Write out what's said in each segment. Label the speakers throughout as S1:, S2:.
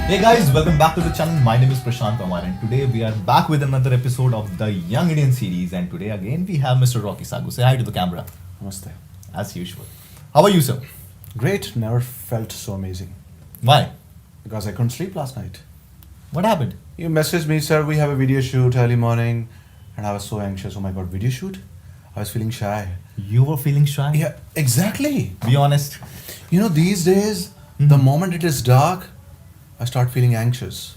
S1: Hey guys, welcome back to the channel. My name is Prashant Pamar and today we are back with another episode of the Young Indian series, and today again we have Mr. Rocky Saggoo. Say hi to the camera.
S2: Namaste.
S1: As usual. How are you, sir?
S2: Great, never felt so amazing.
S1: Why?
S2: Because I couldn't sleep last night.
S1: What happened?
S2: You messaged me, sir, we have a video shoot early morning. And I was so anxious. Oh my god, video shoot? I was feeling shy.
S1: You were feeling shy?
S2: Yeah, exactly.
S1: Be honest.
S2: You know, these days, the moment it is dark, I start feeling anxious.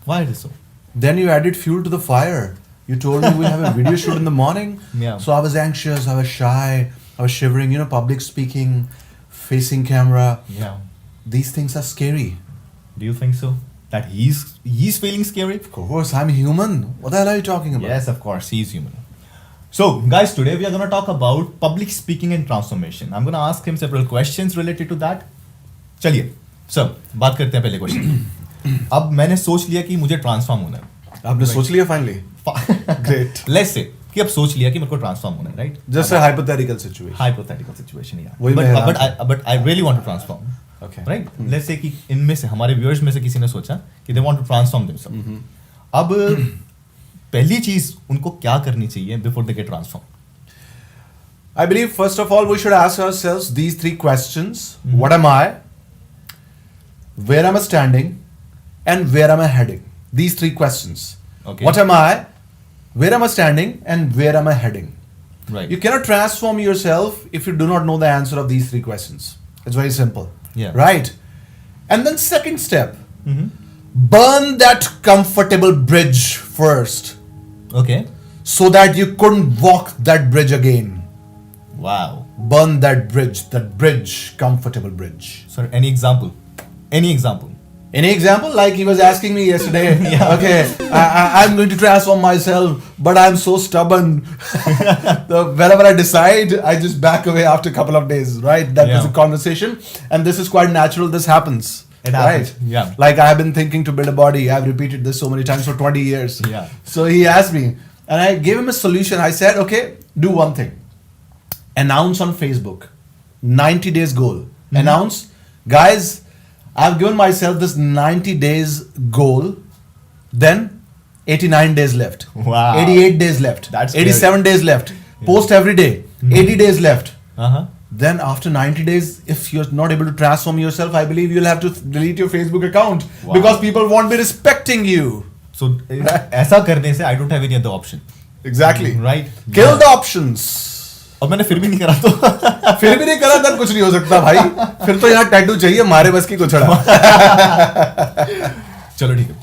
S1: Why it is so?
S2: Then you added fuel to the fire. You told me we'll have a video shoot in the morning.
S1: Yeah.
S2: So I was anxious, I was shy, I was shivering, public speaking, facing camera.
S1: Yeah.
S2: These things are scary.
S1: Do you think so? That he's feeling scary?
S2: Of course, I'm human. What the hell are you talking about?
S1: Yes, of course, he's human. So, guys, today we are going to talk about public speaking and transformation. I'm going to ask him several questions related to that. चलिए sir बात करते हैं पहले question. अब मैंने सोच लिया कि मुझे ट्रांसफॉर्म होना है.
S2: आपने सोच लिया फाइनली? Great.
S1: लेट्स से कि अब सोच लिया कि मेरे को ट्रांसफॉर्म होना है, right?
S2: Just a hypothetical situation.
S1: Hypothetical situation या
S2: वही मैं हैरान
S1: but I really want to transform.
S2: Okay.
S1: Right? Let's say कि इनमें से हमारे व्यूअर्स में से किसी ने सोचा कि they want to transform themselves. अब पहली चीज उनको क्या करनी चाहिए before they get transform?
S2: I believe first of all we should ask ourselves these three questions. What am I? Where am I standing? And where am I heading? These three questions.
S1: Okay.
S2: What am I? Where am I standing? And where am I heading?
S1: Right.
S2: You cannot transform yourself if you do not know the answer of these three questions. It's very simple.
S1: Yeah.
S2: Right? And then second step, burn that comfortable bridge first
S1: Okay.
S2: so that you couldn't walk that bridge again.
S1: Wow.
S2: Burn that bridge, comfortable bridge.
S1: Sir, any example? Any example?
S2: Any example? Like he was asking me yesterday, okay, I'm going to transform myself, but I'm so stubborn. Whenever I decide, I just back away after a couple of days, right? That was
S1: Yeah.
S2: a conversation. And this is quite natural. This happens.
S1: It happens,
S2: Right?
S1: yeah.
S2: Like I have been thinking to build a body. I've repeated this so many times for 20 years.
S1: Yeah.
S2: So he asked me, and I gave him a solution. I said, okay, do one thing. Announce on Facebook. 90 days goal. Announce, guys, I've given myself this 90 days goal. Then 89 days left.
S1: Wow.
S2: 88 days left.
S1: That's
S2: 87 days left. Post every day. 80 days left.
S1: Uh-huh.
S2: Then after 90 days, if you're not able to transform yourself, I believe you'll have to delete your Facebook account.
S1: Wow.
S2: Because people won't be respecting you.
S1: So ऐसा करने से I don't have any other option.
S2: Exactly.
S1: Right?
S2: Kill the options.
S1: और मैंने फिर भी नहीं करा तो
S2: फिर भी नहीं करा तब कुछ नहीं हो सकता भाई. फिर तो यहाँ टैटू चाहिए मारे बस की कुछ छड़ा.
S1: चलो ठीक है.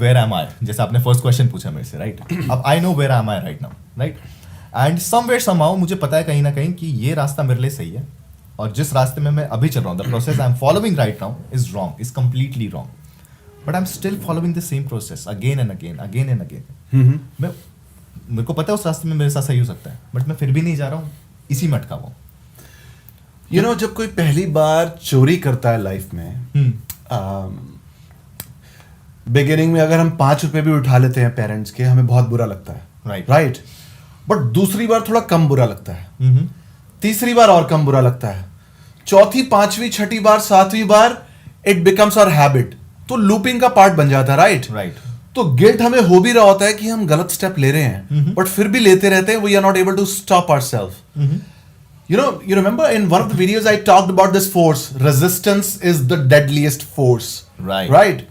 S1: वेयर एम आई, जैसे आपने फर्स्ट क्वेश्चन पूछा मेरे से, राइट? अब I know where am I right now, right? And somewhere somehow मुझे पता है कहीं ना कहीं कि ये रास्ता मेरे लिए सही है, और जिस रास्ते में मैं अभी चल रहा हूँ, the process I am following right now is wrong, is completely wrong, but I am still following the same process again and again, again and again. मैं मेरे को पता है उस रास्ते में मेरे साथ सही हो सकता है, बट मैं फिर भी नहीं जा रहा हूँ, इसी में अटका हुआ हूँ.
S2: जब कोई पहली बार चोरी करता है लाइफ में, बिगिनिंग में अगर हम 5 रुपए भी उठा लेते हैं पेरेंट्स के, हमें बहुत बुरा लगता है, राइट? बट दूसरी बार थोड़ा कम बुरा लगता है, तीसरी बार और कम बुरा लगता है, चौथी, पांचवी, छठी बार, सातवीं बार इट बिकम्स आवर हैबिट. तो लूपिंग का पार्ट बन जाता है, राइट? तो गिल्ट हमें हो भी रहा होता है कि हम गलत स्टेप ले रहे हैं, बट फिर भी लेते रहते हैं. We are not able to stop ourself. You remember in one of the videos I talked about this force. Resistance is the deadliest force. Right.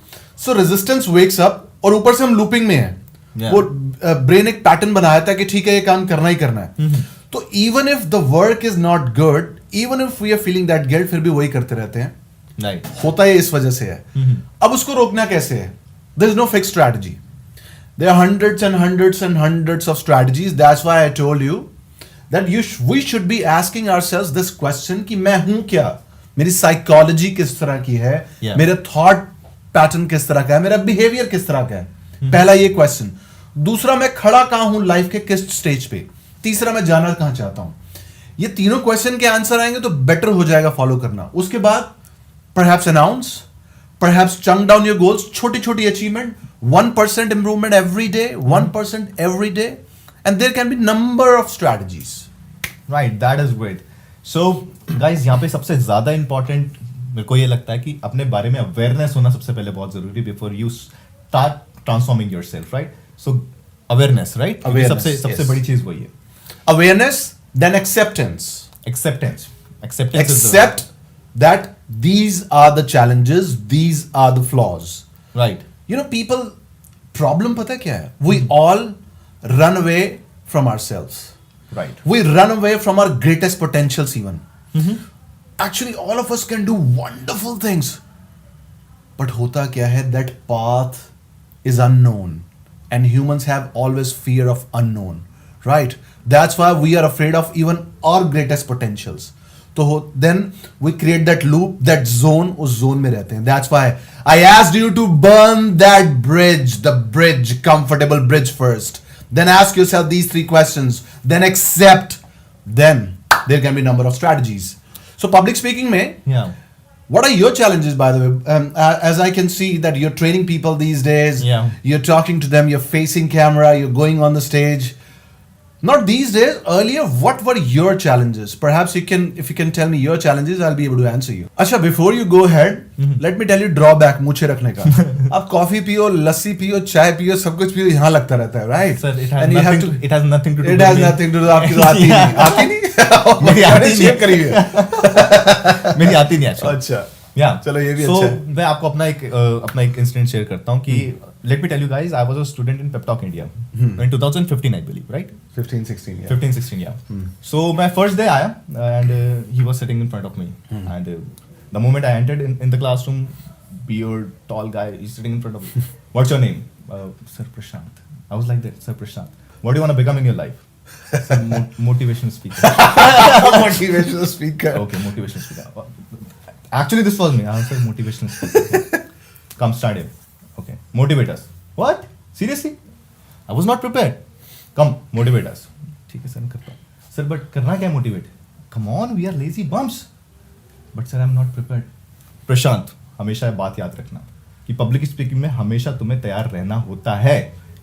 S2: So resistance wakes up और ऊपर से हम लूपिंग में हैं.
S1: Yeah.
S2: वो brain एक pattern बनाया था कि ठीक है ये काम करना ही करना है. तो even if the work is not good, even if we are feeling that guilt, फिर भी वही करते रहते हैं.
S1: Right.
S2: होता है इस वजह से है. अब उसको रोकना कैसे है? There is no fixed strategy. There are hundreds and hundreds and hundreds of strategies. That's why I told you that we should be asking ourselves this question कि मैं हूं क्या, मेरी साइकोलॉजी किस तरह की है, मेरा थॉट पैटर्न किस तरह का है, मेरा बिहेवियर किस तरह का है. पहला ये क्वेश्चन. दूसरा, मैं खड़ा कहां हूं लाइफ के किस स्टेज पे. तीसरा, मैं जाना कहां चाहता हूं. ये तीनों क्वेश्चन के आंसर आएंगे तो बेटर हो जाएगा फॉलो करना. उसके बाद perhaps announce, perhaps chunk down your goals, छोटी छोटी achievement, 1% improvement every day, 1% every day, and there can be number of strategies.
S1: Right, that is great. So guys, यहाँ पे सबसे ज्यादा important मेरे को ये लगता है कि अपने बारे में अवेयरनेस होना सबसे पहले बहुत जरूरी है before you start transforming yourself, right? So awareness, right? सबसे बड़ी चीज वही है.
S2: Awareness, then acceptance.
S1: Acceptance.
S2: Accept that these are the challenges, these are the flaws.
S1: Right.
S2: You know, people, problem pata kya hai? We all run away from ourselves.
S1: Right.
S2: We run away from our greatest potentials even. Actually, all of us can do wonderful things. But hota kya hai? That path is unknown. And humans have always fear of unknown. Right? That's why we are afraid of even our greatest potentials. So then we create that loop, that zone, us zone mein rehte hain. That's why I asked you to burn that bridge, the bridge, comfortable bridge first. Then ask yourself these 3 questions. Then accept. Then there can be number of strategies. So public speaking mein,
S1: Yeah.
S2: what are your challenges, by the way? As I can see that you're training people these days.
S1: Yeah.
S2: You're talking to them. You're facing camera. You're going on the stage. Not these days. Earlier, what were your challenges? Perhaps if you can tell me your challenges, I'll be able to answer you. Acha, before you go ahead, let me tell you drawback मुझे रखने का. आप coffee पियो, लस्सी पियो, चाय पियो, सब कुछ पियो, यहाँ लगता रहता है, right?
S1: Sir, it has nothing to do.
S2: It has nothing to do. आपकी तो आती नहीं, आती नहीं.
S1: मेरी आती नहीं
S2: शेयर करी है.
S1: मेरी आती नहीं actually.
S2: अच्छा.
S1: Yeah.
S2: चलो ये भी
S1: So,
S2: अच्छा है.
S1: मैं आपको अपना एक इंसिडेंट शेयर करता हूँ कि let me tell you guys, I was a student in Pep Talk India in 2015, I believe, right?
S2: 15, 16, yeah.
S1: 15, 16, yeah. So my first day आया and he was sitting in front of me and the moment I entered in the classroom, beard, tall guy, he's sitting in front of me. What's your name? Sir Prashant. I was like that, Sir Prashant. What do you want to become in your life? Sir, motivational speaker.
S2: Motivational speaker.
S1: Okay, motivational speaker. Actually, this was me. I said motivational speaker. Come start it. Okay, motivate us. What? Seriously? I was not prepared. Come, motivate us. ठीक है sir, मैं करता हूँ. Sir, but करना क्या motivate? Come on, we are lazy bums. But sir, I'm not prepared. प्रशांत, हमेशा ये बात याद रखना कि पब्लिक स्पीकिंग में हमेशा तुम्हें तैयार रहना होता है.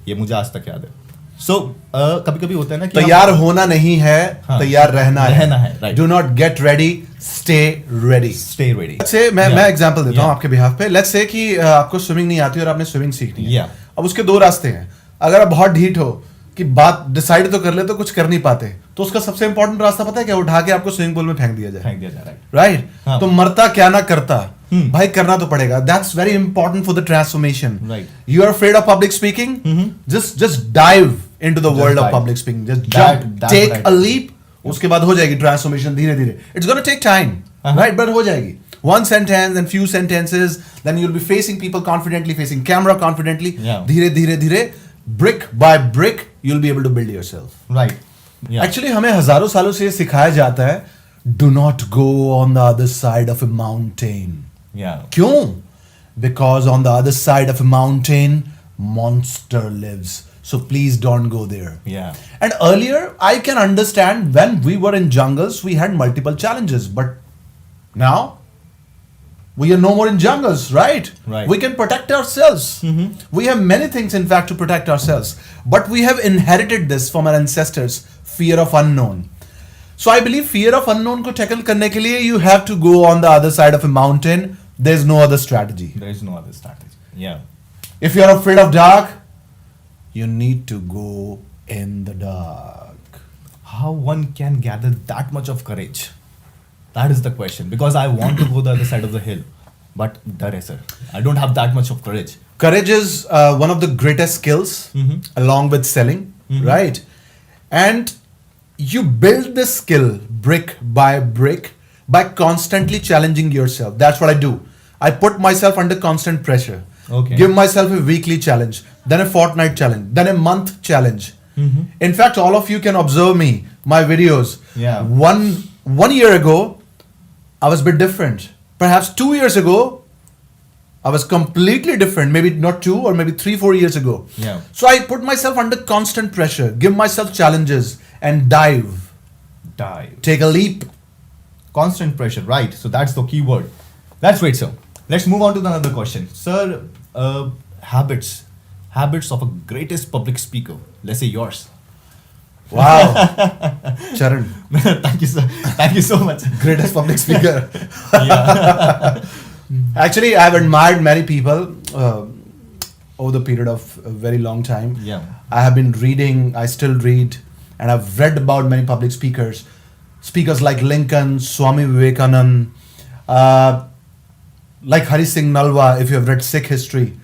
S1: ये मुझे आज तक याद है. So, कभी-कभी होता है ना कि
S2: तैयार होना नहीं है, तैयार रहना
S1: है. Right.
S2: Do not get ready, stay ready.
S1: Stay ready.
S2: Let's say मैं एग्जांपल देता हूँ आपके बिहाफ पे. Let's say कि आपको स्विमिंग नहीं आती और आपने स्विमिंग सीखनी है.
S1: Yeah.
S2: अब उसके 2 रास्ते हैं. अगर आप बहुत ढीठ हो कि बात डिसाइड तो कर ले तो कुछ कर नहीं पाते, तो उसका सबसे इंपॉर्टेंट रास्ता पता है क्या? उठा के आपको स्विमिंग पूल में फेंक दिया जाए. राइट? तो मरता क्या ना करता, भाई करना तो पड़ेगा. That's very important for the transformation. You are afraid of public speaking, just dive into the world of public speaking. Just jump, take a leap. उसके बाद हो जाएगी ट्रांसफॉर्मेशन धीरे धीरे. It's gonna take time, right? But हो जाएगी. One sentence and few sentences, then you'll be facing people confidently, facing camera confidently. धीरे धीरे धीरे, brick by brick, you'll be able to build yourself.
S1: Right. Yeah.
S2: Actually, हमें हजारों सालों से सिखाया जाता है, do not go on the other side of a mountain.
S1: Yeah.
S2: क्यों? Because on the other side of a mountain, monster lives. So please don't go there.
S1: Yeah.
S2: And earlier, I can understand when we were in jungles, we had multiple challenges. But now, we are no more in jungles, right?
S1: Right.
S2: We can protect ourselves. We have many things, in fact, to protect ourselves. But we have inherited this from our ancestors, fear of unknown. So I believe fear of unknown ko tackle karne ke liye, you have to go on the other side of a mountain. There's no other strategy.
S1: There is no other strategy. Yeah.
S2: If you're afraid of dark, you need to go in the dark.
S1: How one can gather that much of courage? That is the question. Because I want to go the other side of the hill. But dar hai, sir. I don't have that much of courage.
S2: Courage is one of the greatest skills along with selling, right? And you build this skill brick by constantly challenging yourself. That's what I do. I put myself under constant pressure.
S1: Okay.
S2: Give myself a weekly challenge, then a fortnight challenge, then a month challenge. In fact, all of you can observe me, my videos.
S1: Yeah.
S2: One year ago, I was a bit different. Perhaps 2 years ago, I was completely different. Maybe not 2 or maybe 3-4 years ago.
S1: Yeah.
S2: So I put myself under constant pressure, give myself challenges and dive. Take a leap.
S1: Constant pressure, right? So that's the key word. That's great, sir. Let's move on to another question. Sir, habits of a greatest public speaker. Let's say yours.
S2: Wow. Charan,
S1: Thank you so much.
S2: greatest public speaker.
S1: Yeah.
S2: Actually, I've admired many people over the period of a very long time.
S1: Yeah.
S2: I have been reading, I still read, and I've read about many public speakers. Speakers like Lincoln, Swami Vivekanand, like Hari Singh Nalwa, if you have read Sikh history.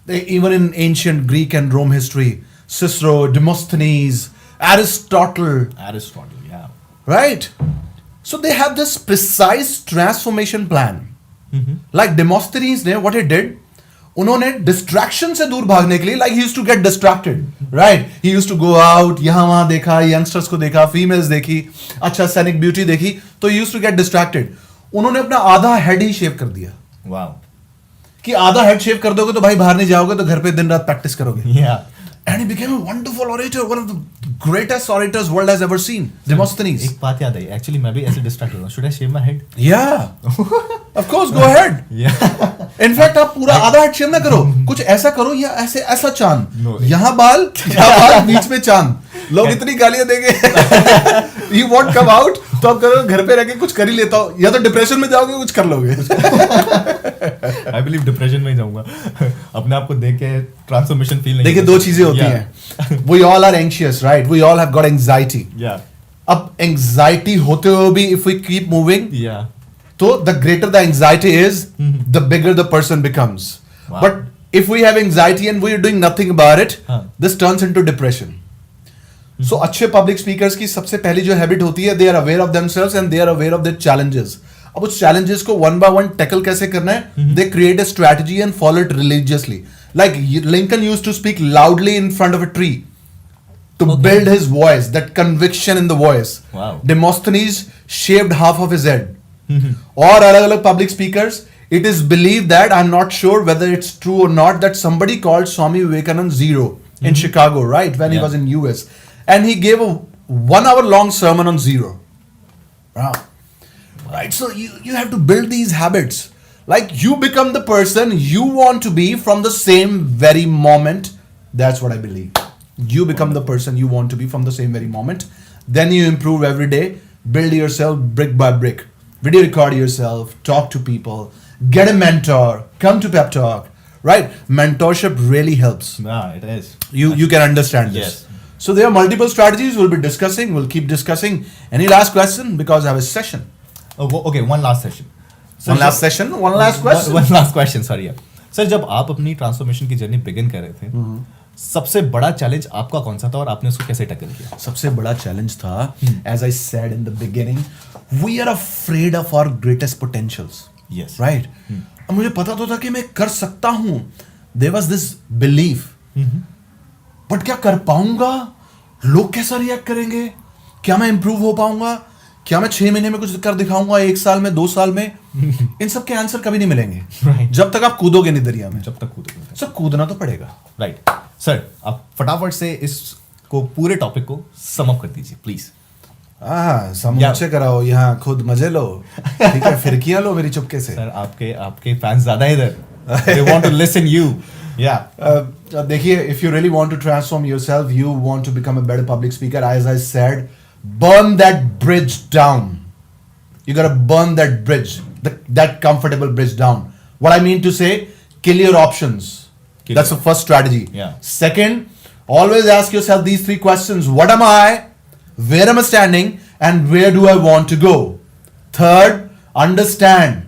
S2: They, even in ancient Greek and Rome history, Cicero, Demosthenes, Aristotle,
S1: Yeah.
S2: right? So they have this precise transformation plan. Like Demosthenes ने what he did, उन्होंने distraction से दूर भागने के लिए, like he used to get distracted, right? He used to go out, यहाँ वहाँ देखा, youngsters को देखा, females देखी, अच्छा scenic beauty देखी, तो he used to get distracted. उन्होंने अपना आधा head ही shave कर दिया.
S1: Wow.
S2: कि आधा head shave कर दोगे तो भाई बाहर नहीं जाओगे तो घर पे दिन रात practice करोगे.
S1: Yeah.
S2: And he became a wonderful orator, one of the greatest orators world has ever seen. Demosthenes.
S1: एक बात याद आई, एक्चुअली मैं भी ऐसे डिस्ट्रैक्ट हो रहा हूँ. Should I shave my head?
S2: Yeah. Of course, go ahead.
S1: Yeah.
S2: In fact आप पूरा आधा हेड शेव ना करो, कुछ ऐसा करो या ऐसे ऐसा चांद,
S1: No.
S2: यहाँ बाल बीच में चांद. लोग इतनी गालियां देंगे. You won't come out, तो आप करो घर पे रह के कुछ कर ही लेता हूँ, या तो डिप्रेशन में जाओगे कुछ कर लोगे.
S1: I believe डिप्रेशन में ही जाऊंगा. अपने आप को देख के ट्रांसफॉर्मेशन फील नहीं.
S2: देखिए दो चीजें होती हैं. We all are anxious, right? We all have got anxiety.
S1: Yeah.
S2: अब anxiety होते हुए भी if we keep moving,
S1: Yeah.
S2: so the greater the anxiety is, the bigger the person becomes.
S1: Wow.
S2: But if we have anxiety and we are doing nothing about it, this turns into depression. So अच्छे public speakers की सबसे पहली जो habit होती है, they are aware of themselves and they are aware of their challenges. अब उस challenges को one by one tackle कैसे करना है? They create a strategy and follow it religiously. Like Lincoln used to speak loudly in front of a tree to build his voice, that conviction in the voice.
S1: Wow.
S2: Demosthenes shaved half of his head. और अलग-अलग public speakers, it is believed that, I'm not sure whether it's true or not, that somebody called Swami Vivekanand Zero in Chicago, right, when he was in US, and he gave a 1 hour long sermon on zero. Wow. Right, so you have to build these habits. Like you become the person you want to be from the same very moment. That's what I believe. You become the person you want to be from the same very moment. Then you improve every day. Build yourself brick by brick. Video record yourself. Talk to people. Get a mentor. Come to pep talk. Right? Mentorship really helps.
S1: Nah, it is.
S2: You can understand this.
S1: Yes.
S2: So there are multiple strategies we'll be discussing. We'll keep discussing. Any last question? Because I have a session.
S1: Okay, one last session.
S2: One last session? One last question?
S1: One last question, sorry. Sir जब आप अपनी transformation की journey begin कर रहे थे, सबसे बड़ा challenge आपका कौन सा था और आपने उसको कैसे टैकल किया?
S2: सबसे बड़ा चैलेंज था, as I said in the beginning, we are afraid of our greatest potentials.
S1: Yes.
S2: Right? अब मुझे पता तो था कि मैं कर सकता हूँ. There was this belief. But क्या कर पाऊंगा? लोग कैसा रिएक्ट करेंगे? क्या मैं इंप्रूव हो पाऊंगा? क्या मैं 6 महीने में कुछ कर दिखाऊंगा, 1 साल में, 2 साल में? इन सब के आंसर कभी नहीं मिलेंगे.
S1: Right.
S2: जब तक आप कूदोगे नहीं दरिया में.
S1: जब तक कूदोगे.
S2: सब कूदना तो पड़ेगा.
S1: राइट. सर आप फटाफट से इसको पूरे टॉपिक को सम अप कर दीजिए प्लीज.
S2: मुझसे कराओ, यहाँ खुद मजे लो. ठीक है, फिरकियां लो मेरी चुपके से.
S1: सर आपके फैंस ज्यादा है इधर. They want to listen you. Yeah.
S2: देखिए, if you really want to transform yourself, you want to become a better public speaker, as I said, burn that bridge down. You gotta burn that bridge, that comfortable bridge down. What I mean to say, kill your options. That's the first strategy.
S1: Yeah.
S2: Second, always ask yourself these 3 questions. What am I? Where am I standing? And where do I want to go? Third, understand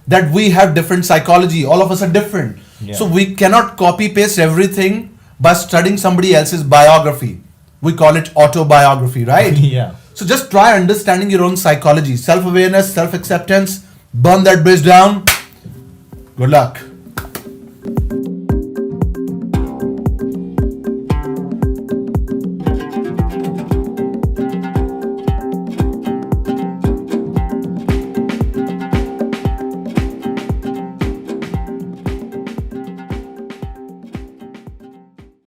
S2: that we have different psychology. All of us are different.
S1: Yeah.
S2: So we cannot copy paste everything by studying somebody else's biography. We call it autobiography, right?
S1: Yeah.
S2: So just try understanding your own psychology. Self-awareness, self-acceptance. Burn that bridge down. Good luck.